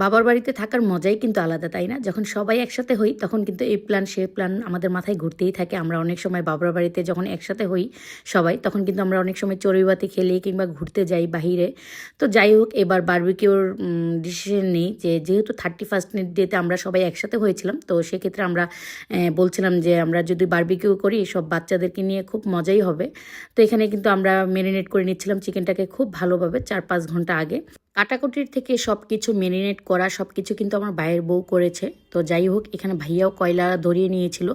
বাবার বাড়িতে থাকার মজাই কিন্তু আলাদা, তাই না? যখন সবাই একসাথে হই তখন কিন্তু এই প্ল্যান সে প্ল্যান আমাদের মাথায় ঘুরতেই থাকে। আমরা অনেক সময় বাবার বাড়িতে যখন একসাথে হই সবাই, তখন কিন্তু আমরা অনেক সময় চড়ুইবাতি খেলি কিংবা ঘুরতে যাই বাহিরে। তো যাই হোক, এবার বারবিকিউর ডিসিশন নিই যে যেহেতু 31st ডেতে আমরা সবাই একসাথে হয়েছিলাম, তো সেক্ষেত্রে আমরা বলছিলাম যে আমরা যদি বারবিকিউ করি সব বাচ্চাদেরকে নিয়ে খুব মজাই হবে। তো এখানে কিন্তু আমরা ম্যারিনেট করে নিচ্ছিলাম চিকেনটাকে খুব ভালোভাবে 4-5 ঘন্টা আগে। কাটাকুটির থেকে সব কিছু ম্যারিনেট করা সব কিছু কিন্তু আমার ভাইয়ের বউ করেছে। তো যাই হোক, এখানে ভাইয়াও কয়লা ধরিয়ে নিয়েছিল।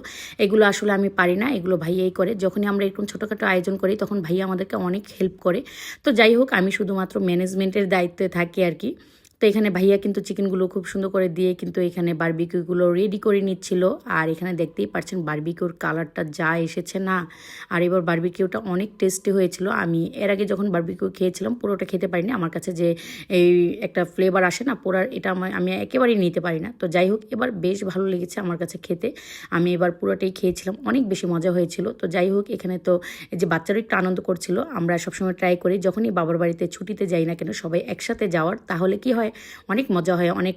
এগুলো আসলে আমি পারি না, এগুলো ভাইয়াই করে। যখনই আমরা এরকম ছোটোখাটো আয়োজন করি তখন ভাইয়া আমাদেরকে অনেক হেল্প করে। তো যাই হোক, আমি শুধুমাত্র ম্যানেজমেন্টের দায়িত্বে থাকি আর কি। তো এখানে ভাইয়া কিন্তু চিকেনগুলো খুব সুন্দর করে দিয়ে কিন্তু এখানে বারবিকিউগুলো রেডি করে নিচ্ছিল। আর এখানে দেখতেই পাচ্ছেন বারবিকিউর কালারটা যা এসেছে না। আর এবার বারবিকিউটা অনেক টেস্টি হয়েছিল। আমি এর আগে যখন বারবিকিউ খেয়েছিলাম পুরোটা খেতে পারিনি। আমার কাছে যে এই একটা ফ্লেভার আসে না পুরার, এটা আমি একেবারেই নিতে পারি না। তো যাই হোক, এবার বেশ ভালো লেগেছে আমার কাছে খেতে। আমি এবার পুরোটাই খেয়েছিলাম, অনেক বেশি মজা হয়েছিল। তো যাই হোক, এখানে তো এই যে বাচ্চারা একটু আনন্দ করছিল। আমরা সবসময় ট্রাই করি যখনই বাবার বাড়িতে ছুটিতে যাই না কেন সবাই একসাথে যাওয়ার, তাহলে কি হয় অনেক মজা হয়, অনেক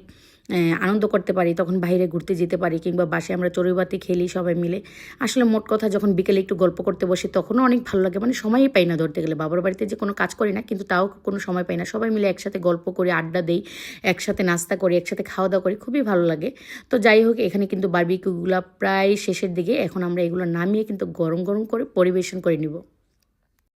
আনন্দ করতে পারি। তখন বাইরে ঘুরতে যেতে পারি কিংবা বাসায় আমরা চড়ুইবাতি খেলি সবাই মিলে। আসলে মোট কথা যখন বিকেলে একটু গল্প করতে বসি তখনও অনেক ভালো লাগে। মানে সময়ই পাই না ধরতে গেলে, বাবার বাড়িতে যে কোনো কাজ করি না কিন্তু তাও কোনো সময় পাই না। সবাই মিলে একসাথে গল্প করি, আড্ডা দেই, একসাথে নাস্তা করি, একসাথে খাওয়া দাওয়া করি, খুবই ভালো লাগে। তো যাই হোক, এখানে কিন্তু বারবিকিউগুলো প্রায় শেষের দিকে। এখন আমরা এগুলো নামিয়ে কিন্তু গরম গরম করে পরিবেশন করে নিব।